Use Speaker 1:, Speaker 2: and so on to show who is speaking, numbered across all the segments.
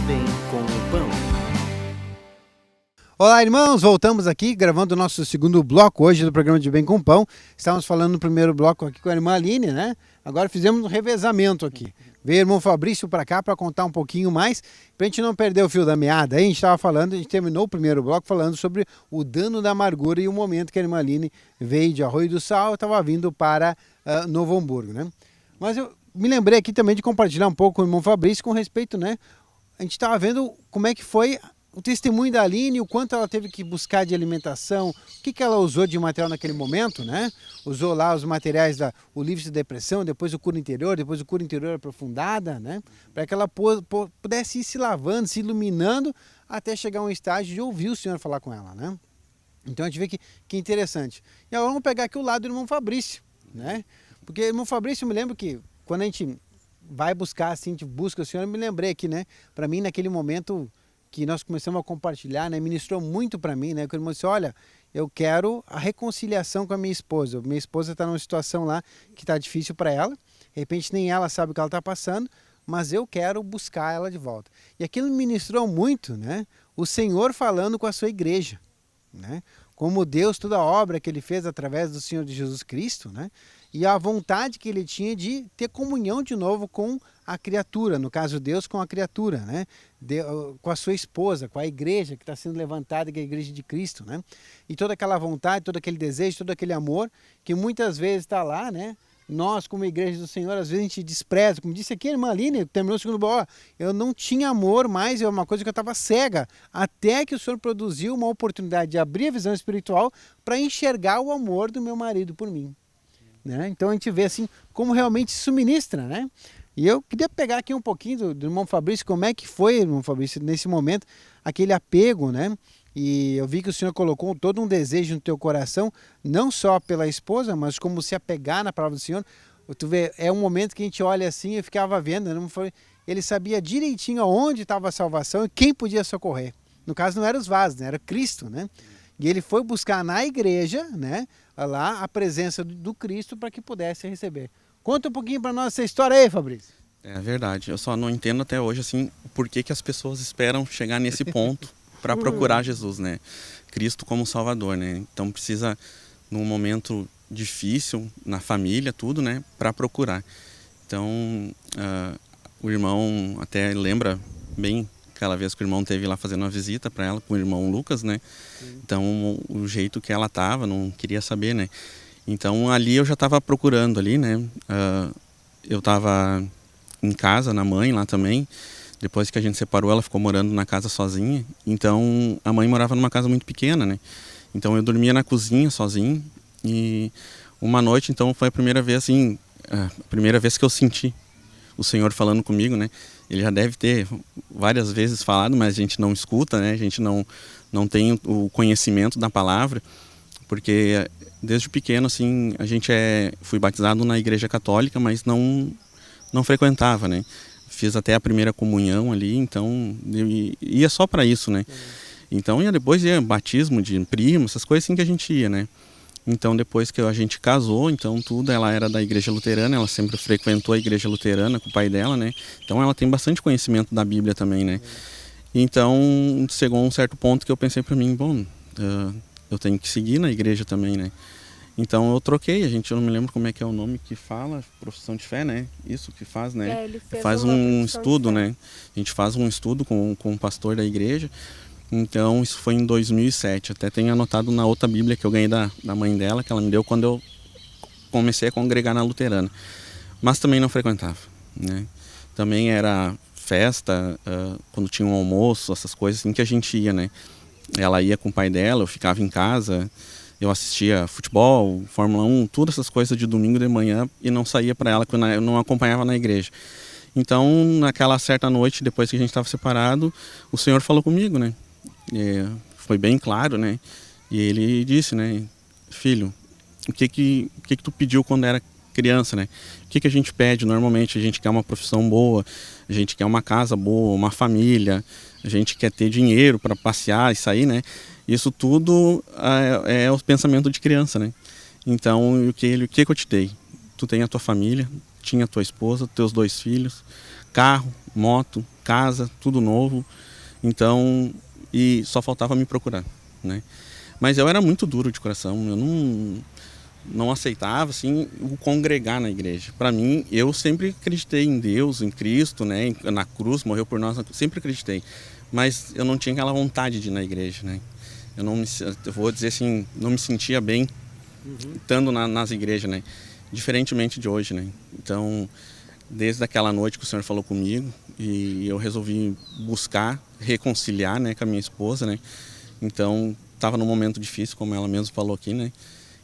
Speaker 1: Bem com o Pão.
Speaker 2: Olá, irmãos, voltamos aqui gravando o nosso segundo bloco hoje do programa de Bem com Pão. Estávamos falando no primeiro bloco aqui com a irmã Aline, né? Agora fizemos um revezamento aqui. Veio o irmão Fabrício para cá para contar um pouquinho mais, para a gente não perder o fio da meada. Aí a gente estava falando, a gente terminou o primeiro bloco falando sobre o dano da amargura e o momento que a irmã Aline veio de Arroio do Sal e estava vindo para Novo Hamburgo, né? Mas eu me lembrei aqui também de compartilhar um pouco com o irmão Fabrício com respeito, né? A gente estava vendo como é que foi o testemunho da Aline, o quanto ela teve que buscar de alimentação, o que ela usou de material naquele momento, né? Usou lá os materiais o livro de depressão, depois o cura interior, depois o cura interior aprofundada, né? Para que ela pudesse ir se lavando, se iluminando, até chegar a um estágio de ouvir o Senhor falar com ela, né? Então a gente vê que interessante. E agora vamos pegar aqui o lado do irmão Fabrício, né? Porque o irmão Fabrício, eu me lembro que quando a gente vai buscar, assim, a gente busca o Senhor, eu me lembrei aqui, né? Para mim, naquele momento que nós começamos a compartilhar, né, ministrou muito para mim, né, que o irmão disse, olha, eu quero a reconciliação com a minha esposa está numa situação lá que está difícil para ela, de repente nem ela sabe o que ela está passando, mas eu quero buscar ela de volta. E aquilo ministrou muito, né, o Senhor falando com a sua igreja, né, como Deus, toda a obra que Ele fez através do Senhor de Jesus Cristo, né, e a vontade que Ele tinha de ter comunhão de novo com a criatura, no caso Deus com a criatura, né, com a sua esposa, com a igreja que está sendo levantada, que é a igreja de Cristo, né, e toda aquela vontade, todo aquele desejo, todo aquele amor, que muitas vezes está lá, né, nós como igreja do Senhor, às vezes a gente despreza, como disse aqui a irmã Aline, terminou o segundo bloco, eu não tinha amor mais, é uma coisa que eu estava cega, até que o Senhor produziu uma oportunidade de abrir a visão espiritual para enxergar o amor do meu marido por mim, né, então a gente vê assim, como realmente isso ministra, né. E eu queria pegar aqui um pouquinho do irmão Fabrício, como é que foi, irmão Fabrício, nesse momento, aquele apego, né? E eu vi que o Senhor colocou todo um desejo no teu coração, não só pela esposa, mas como se apegar na palavra do Senhor. Tu vê, é um momento que a gente olha assim, eu ficava vendo, não foi, ele sabia direitinho onde estava a salvação e quem podia socorrer. No caso não eram os vasos, né? Era Cristo, né? E ele foi buscar na igreja, né, lá a presença do Cristo para que pudesse receber. Conta um pouquinho para nós essa história aí, Fabrício.
Speaker 3: É verdade, eu só não entendo até hoje assim por que as pessoas esperam chegar nesse ponto para procurar Jesus, né? Cristo como Salvador, né? Então precisa, num momento difícil, na família, tudo, né? Para procurar. Então, o irmão até lembra bem aquela vez que o irmão teve lá fazendo uma visita para ela, com o irmão Lucas, né? Sim. Então, o jeito que ela tava, não queria saber, né? Então ali eu já estava procurando ali, né? Eu estava em casa, na mãe lá também. Depois que a gente separou, ela ficou morando na casa sozinha. Então a mãe morava numa casa muito pequena, né? Então eu dormia na cozinha sozinho. E uma noite, então, foi a primeira vez, assim, a primeira vez que eu senti o Senhor falando comigo, né? Ele já deve ter várias vezes falado, mas a gente não escuta, né? A gente não tem o conhecimento da palavra, porque desde pequeno, assim, fui batizado na igreja católica, mas não frequentava, né? Fiz até a primeira comunhão ali, então eu ia só para isso, né? Então depois ia batismo de primo, essas coisas assim que a gente ia, né? Então depois que a gente casou, então ela era da igreja luterana, ela sempre frequentou a igreja luterana com o pai dela, né? Então ela tem bastante conhecimento da Bíblia também, né? Então chegou um certo ponto que eu pensei para mim, bom, eu tenho que seguir na igreja também, né? Então eu troquei, eu não me lembro como é que é o nome que fala, profissão de fé, né? Isso que faz, né?
Speaker 4: Ele
Speaker 3: faz um estudo, né? A gente faz um estudo com o pastor da igreja. Então isso foi em 2007. Até tenho anotado na outra Bíblia que eu ganhei da mãe dela, que ela me deu quando eu comecei a congregar na luterana. Mas também não frequentava, né? Também era festa, quando tinha um almoço, essas coisas assim que a gente ia, né? Ela ia com o pai dela, eu ficava em casa, eu assistia futebol, Fórmula 1, todas essas coisas de domingo de manhã e não saía para ela, quando eu não acompanhava na igreja. Então, naquela certa noite, depois que a gente estava separado, o Senhor falou comigo, né? Foi bem claro, né? E ele disse, né? Filho, o que tu pediu quando era criança, né? O que a gente pede normalmente? A gente quer uma profissão boa, a gente quer uma casa boa, uma família, a gente quer ter dinheiro para passear e sair, né? Isso tudo é o pensamento de criança, né? Então, o que eu te dei? Tu tem a tua família, tinha a tua esposa, teus 2 filhos, carro, moto, casa, tudo novo. Então, e só faltava me procurar, né? Mas eu era muito duro de coração, eu não aceitava assim o congregar na igreja. Para mim, eu sempre acreditei em Deus, em Cristo, né, na cruz, morreu por nós, sempre acreditei. Mas eu não tinha aquela vontade de ir na igreja, né? Eu vou dizer assim, não me sentia bem estando nas igrejas, né? Diferentemente de hoje, né? Então, desde aquela noite que o Senhor falou comigo e eu resolvi buscar reconciliar, né, com a minha esposa, né? Então, estava num momento difícil, como ela mesma falou aqui, né?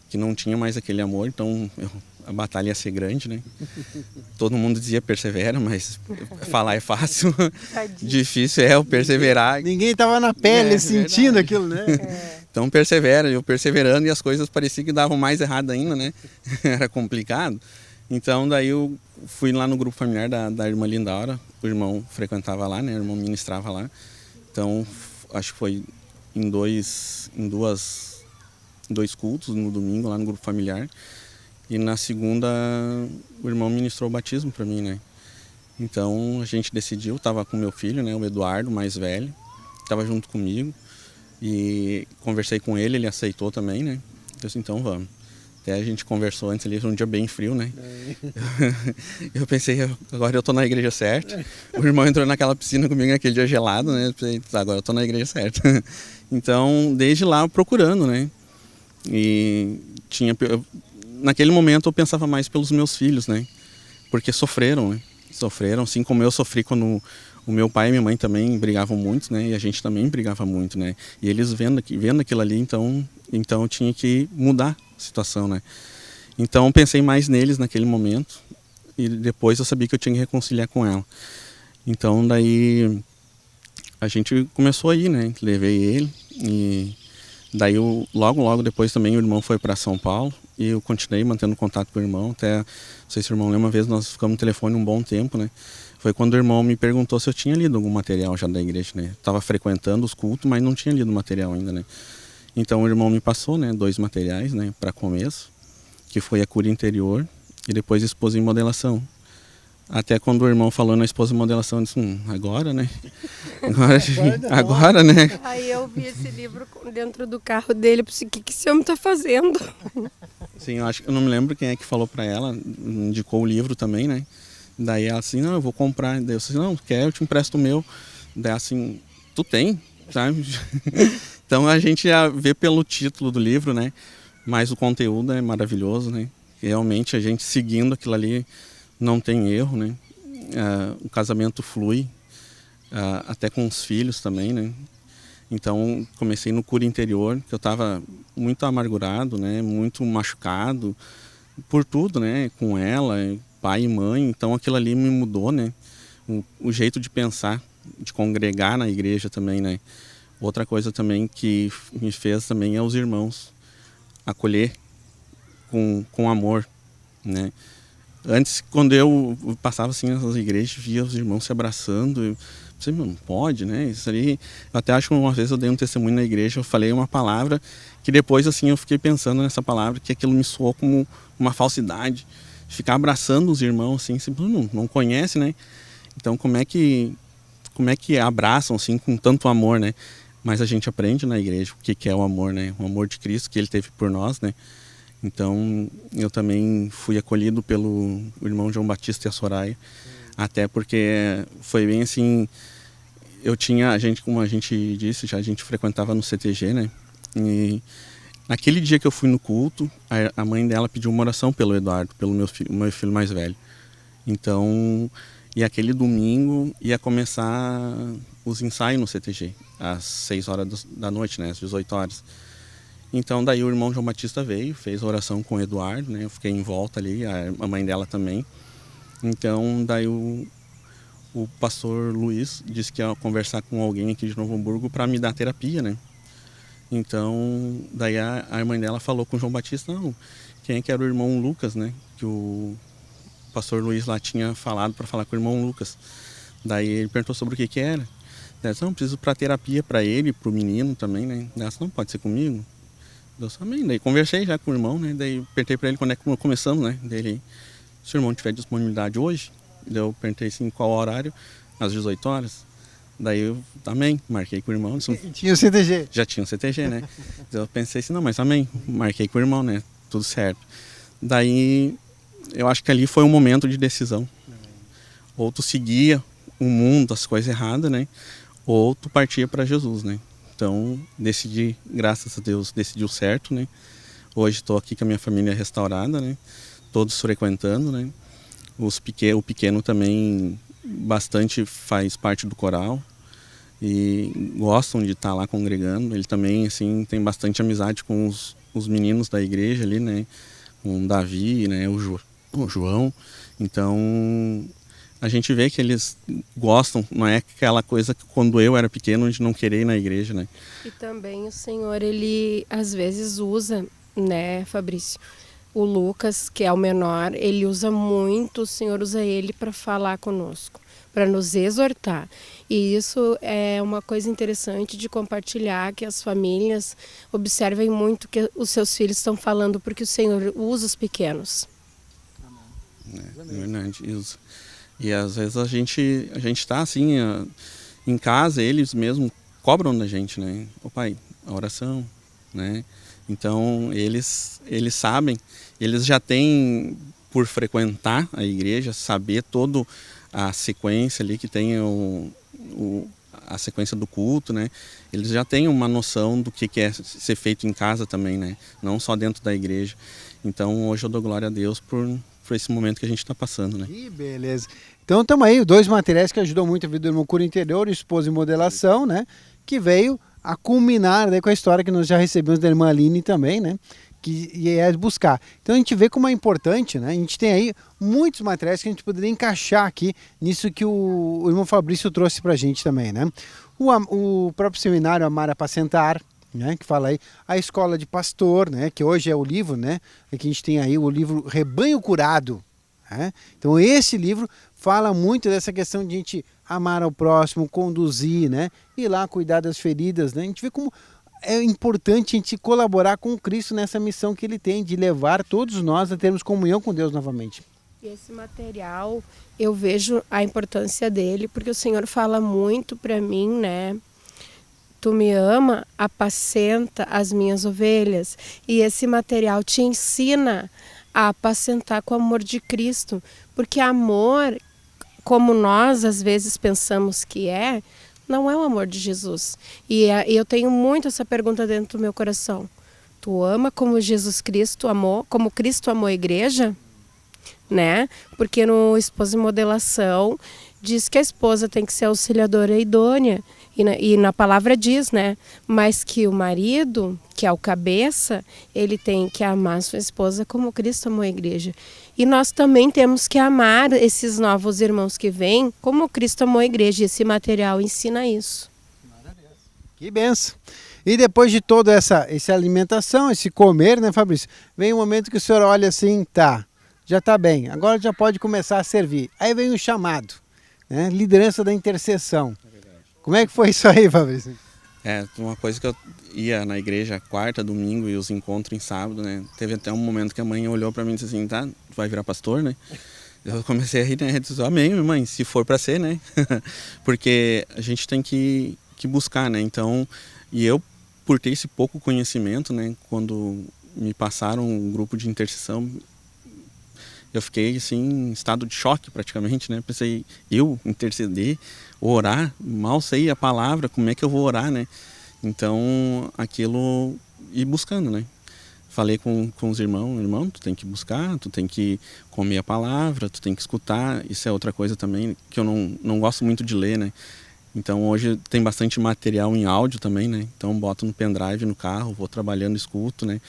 Speaker 3: Que não tinha mais aquele amor, então a batalha ia ser grande, né? Todo mundo dizia persevera, mas falar é fácil, difícil é o perseverar.
Speaker 2: Ninguém estava na pele sentindo aquilo, né?
Speaker 3: Então persevera, eu perseverando e as coisas pareciam que davam mais errado ainda, né? Era complicado. Então daí eu fui lá no grupo familiar da irmã Lindaura, o irmão frequentava lá, né? O irmão ministrava lá. Então acho que foi em dois cultos no domingo lá no grupo familiar. E na segunda o irmão ministrou o batismo para mim, né? Então a gente decidiu, tava com meu filho, né, o Eduardo, mais velho, tava junto comigo e conversei com ele, ele aceitou também, né? Eu disse, então vamos. Até a gente conversou antes ali, foi um dia bem frio, né? Eu pensei, agora eu tô na igreja certa. O irmão entrou naquela piscina comigo naquele dia gelado, né? Eu pensei, agora eu tô na igreja certa. Então, desde lá procurando, né? E naquele momento eu pensava mais pelos meus filhos, né? Porque sofreram, né? Sofreram, assim como eu sofri quando o meu pai e minha mãe também brigavam muito, né? E a gente também brigava muito, né? E eles vendo aquilo ali, então eu tinha que mudar a situação, né? Então eu pensei mais neles naquele momento e depois eu sabia que eu tinha que reconciliar com ela. Então daí a gente começou a ir, né? Levei ele e daí logo depois também o irmão foi para São Paulo e eu continuei mantendo contato com o irmão. Até, não sei se o irmão lembra, uma vez nós ficamos no telefone um bom tempo, né? Foi quando o irmão me perguntou se eu tinha lido algum material já da igreja, né? Estava frequentando os cultos, mas não tinha lido material ainda, né? Então o irmão me passou, né, 2 materiais, né, para começo, que foi a cura interior e depois esposa em modelação. Até quando o irmão falou na esposa em modelação, eu disse, agora, né? Agora, né?
Speaker 1: Aí eu vi esse livro dentro do carro dele, eu pensei, o que esse homem está fazendo?
Speaker 3: Sim, eu não me lembro quem é que falou para ela, indicou o livro também, né? Daí ela assim, não, eu vou comprar. Daí eu disse, não, quer, eu te empresto o meu. Daí assim, tu tem, sabe? Então a gente já vê pelo título do livro, né? Mas o conteúdo é maravilhoso, né? Realmente a gente seguindo aquilo ali não tem erro, né? O casamento flui, até com os filhos também, né? Então comecei no cura interior, que eu estava muito amargurado, né? Muito machucado por tudo, né? Com ela, pai e mãe. Então aquilo ali me mudou, né? O jeito de pensar, de congregar na igreja também, né? Outra coisa também que me fez também é os irmãos acolher com amor, né? Antes, quando eu passava assim nas igrejas, via os irmãos se abraçando, você não pode, né? Isso ali, eu até acho que uma vez eu dei um testemunho na igreja, eu falei uma palavra que depois assim eu fiquei pensando nessa palavra, que aquilo me soou como uma falsidade, ficar abraçando os irmãos assim, você não conhece, né? Então como é que abraçam assim com tanto amor, né? Mas a gente aprende na igreja o que é o amor, né? O amor de Cristo que ele teve por nós, né? Então, eu também fui acolhido pelo irmão João Batista e a Soraya, até porque foi bem assim, como a gente disse, já a gente frequentava no CTG, né? E naquele dia que eu fui no culto, a mãe dela pediu uma oração pelo Eduardo, pelo meu filho mais velho. Então, e aquele domingo ia começar os ensaios no CTG, às 6 horas da noite, né? Às 18 horas. Então daí o irmão João Batista veio, fez a oração com o Eduardo, né? Eu fiquei em volta ali, a mãe dela também. Então daí o pastor Luiz disse que ia conversar com alguém aqui de Novo Hamburgo para me dar terapia, né? Então daí a mãe dela falou com o João Batista, não, quem é que era o irmão Lucas, né? Que o pastor Luiz lá tinha falado para falar com o irmão Lucas. Daí ele perguntou sobre o que era. Daí eu disse, não, preciso para terapia para ele, para o menino também, né? Daí eu disse, não, pode ser comigo? Deus também. Daí conversei já com o irmão, né? Daí perguntei para ele quando é que começamos, né? Daí ele, se o irmão tiver disponibilidade hoje, daí eu perguntei assim qual horário. às 18 horas. Daí eu, amém, marquei com o irmão. Disse,
Speaker 2: Tinha o CTG.
Speaker 3: já tinha um CTG, né? Eu pensei assim, não, mas amém, marquei com o irmão, né? Tudo certo. Daí, eu acho que ali foi um momento de decisão. Ou tu seguia o mundo, as coisas erradas, né? Ou tu partia para Jesus, né? Então, decidi, graças a Deus, decidiu certo, né? Hoje estou aqui com a minha família restaurada, né? Todos frequentando, né? O pequeno também bastante faz parte do coral e gostam de estar lá congregando. Ele também, assim, tem bastante amizade com os meninos da igreja ali, né? Com o Davi, né? O João. Então, a gente vê que eles gostam, não é aquela coisa que quando eu era pequeno de não querer ir na igreja, né?
Speaker 1: E também o Senhor, ele às vezes usa, né, Fabrício? O Lucas, que é o menor, ele usa muito, o Senhor usa ele para falar conosco, para nos exortar. E isso é uma coisa interessante de compartilhar, que as famílias observem muito que os seus filhos estão falando, porque o Senhor usa os pequenos.
Speaker 3: É verdade, isso. E às vezes a gente está assim, em casa, eles mesmo cobram da gente, né? Ô pai, a oração, né? Então eles sabem, eles já têm, por frequentar a igreja, saber toda a sequência ali que tem a sequência do culto, né? Eles já têm uma noção do que é ser feito em casa também, né? Não só dentro da igreja. Então hoje eu dou glória a Deus por esse momento que a gente está passando, né?
Speaker 2: Que beleza. Então estamos aí, 2 materiais que ajudam muito a vida do irmão Cura Interior, Esposa e Modelação, né? Que veio a culminar daí com a história que nós já recebemos da irmã Aline também, né? Que é buscar. Então a gente vê como é importante, né? A gente tem aí muitos materiais que a gente poderia encaixar aqui nisso que o irmão Fabrício trouxe pra gente também, né? O próprio seminário Amar Apacentar, né, que fala aí a escola de pastor, né, que hoje é o livro, né, que a gente tem aí o livro Rebanho Curado, né? Então esse livro fala muito dessa questão de a gente amar ao próximo, conduzir, né, ir lá cuidar das feridas, né? A gente vê como é importante a gente colaborar com Cristo nessa missão que ele tem de levar todos nós a termos comunhão com Deus novamente.
Speaker 1: E esse material, eu vejo a importância dele, porque o Senhor fala muito para mim, né? Tu me ama, apacenta as minhas ovelhas. E esse material te ensina a apacentar com o amor de Cristo. Porque amor, como nós às vezes pensamos que não é o amor de Jesus. E eu tenho muito essa pergunta dentro do meu coração. Tu ama como Jesus Cristo amou, como Cristo amou a igreja? Né? Porque no Esposa e Modelação diz que a esposa tem que ser auxiliadora e idônea. E na palavra diz, né? Mas que o marido, que é o cabeça, ele tem que amar sua esposa como Cristo amou a igreja. E nós também temos que amar esses novos irmãos que vêm como Cristo amou a igreja. E esse material ensina isso.
Speaker 2: Que benção! E depois de toda essa alimentação, esse comer, né, Fabrício? Vem um momento que o senhor olha assim, tá, já está bem, agora já pode começar a servir. Aí vem o chamado, né? Liderança da intercessão. Como é que foi isso aí, Fabrício?
Speaker 3: Uma coisa que eu ia na igreja quarta, domingo e os encontros em sábado, né? Teve até um momento que a mãe olhou para mim e disse assim, tá, tu vai virar pastor, né? Eu comecei a rir, né? Eu disse, amém, mãe, se for para ser, né? Porque a gente tem que buscar, né? Então, e eu, por ter esse pouco conhecimento, né? Quando me passaram um grupo de intercessão, eu fiquei assim em estado de choque praticamente, né? Pensei, eu interceder, orar, mal sei a palavra, como é que eu vou orar, né? Então, aquilo, ir buscando, né? Falei com os irmãos, irmão, tu tem que buscar, tu tem que comer a palavra, tu tem que escutar. Isso é outra coisa também, que eu não gosto muito de ler, né? Então, hoje tem bastante material em áudio também, né? Então, boto no pendrive no carro, vou trabalhando, escuto, né?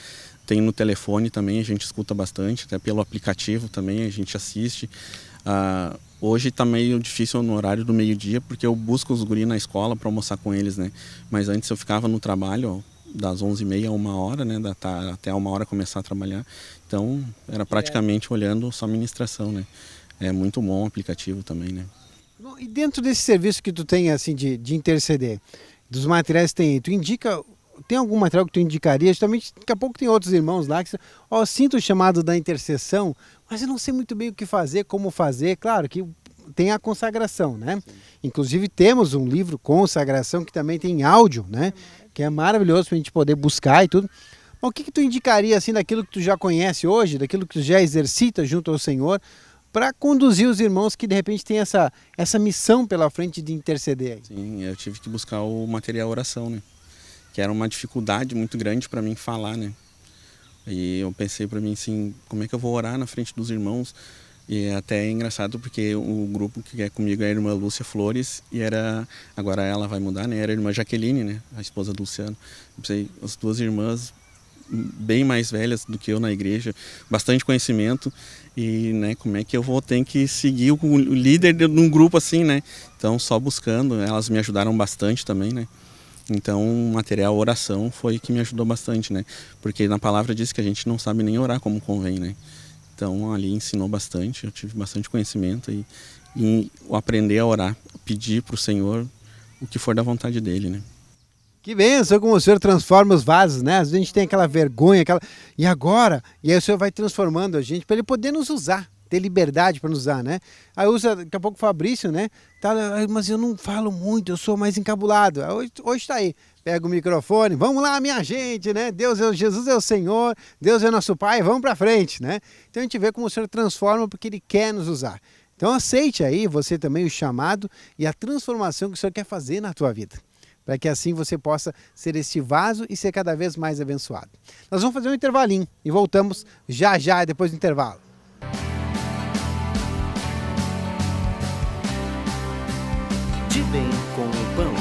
Speaker 3: Tem no telefone também, a gente escuta bastante, até pelo aplicativo também a gente assiste. Hoje está meio difícil no horário do meio-dia, porque eu busco os guris na escola para almoçar com eles, né? Mas antes eu ficava no trabalho, das 11h30 a 1h, né? Até 1h começar a trabalhar. Então, era praticamente olhando só ministração, né? É muito bom o aplicativo também, né?
Speaker 2: Bom, e dentro desse serviço que tu tem, assim, de interceder, dos materiais que tem aí, tu indica... Tem algum material que tu indicaria? Justamente, daqui a pouco tem outros irmãos lá que sinto o chamado da intercessão, mas eu não sei muito bem o que fazer, como fazer. Claro que tem a consagração, né? Inclusive temos um livro, Consagração, que também tem áudio, né? Que é maravilhoso para a gente poder buscar e tudo. Mas o que tu indicaria, assim, daquilo que tu já conhece hoje, daquilo que tu já exercita junto ao Senhor, para conduzir os irmãos que de repente têm essa missão pela frente de interceder aí?
Speaker 3: Sim, eu tive que buscar o material oração, né? Que era uma dificuldade muito grande para mim falar, né? E eu pensei para mim assim, como é que eu vou orar na frente dos irmãos? E até é engraçado porque o grupo que é comigo é a irmã Lúcia Flores e agora ela vai mudar, né? Era a irmã Jaqueline, né? A esposa do Luciano. Eu pensei, as duas irmãs bem mais velhas do que eu na igreja, bastante conhecimento e, né, como é que eu vou ter que seguir o líder de um grupo assim, né? Então, só buscando, elas me ajudaram bastante também, né? Então, o material oração foi que me ajudou bastante, né? Porque na palavra diz que a gente não sabe nem orar como convém, né? Então, ali ensinou bastante, eu tive bastante conhecimento e aprender a orar, pedir para o Senhor o que for da vontade dele, né?
Speaker 2: Que bênção como o Senhor transforma os vasos, né? Às vezes a gente tem aquela vergonha, e agora? E aí o Senhor vai transformando a gente para Ele poder nos usar, ter liberdade para nos usar, né? Aí usa, daqui a pouco o Fabrício, né? Tá, mas eu não falo muito, eu sou mais encabulado. Hoje está aí, pega o microfone, vamos lá, minha gente, né? Jesus é o Senhor, Deus é nosso Pai, vamos para frente, né? Então a gente vê como o Senhor transforma porque Ele quer nos usar. Então aceite aí, você também, o chamado e a transformação que o Senhor quer fazer na tua vida, para que assim você possa ser este vaso e ser cada vez mais abençoado. Nós vamos fazer um intervalinho e voltamos já depois do intervalo.
Speaker 4: De Bem com o Pão.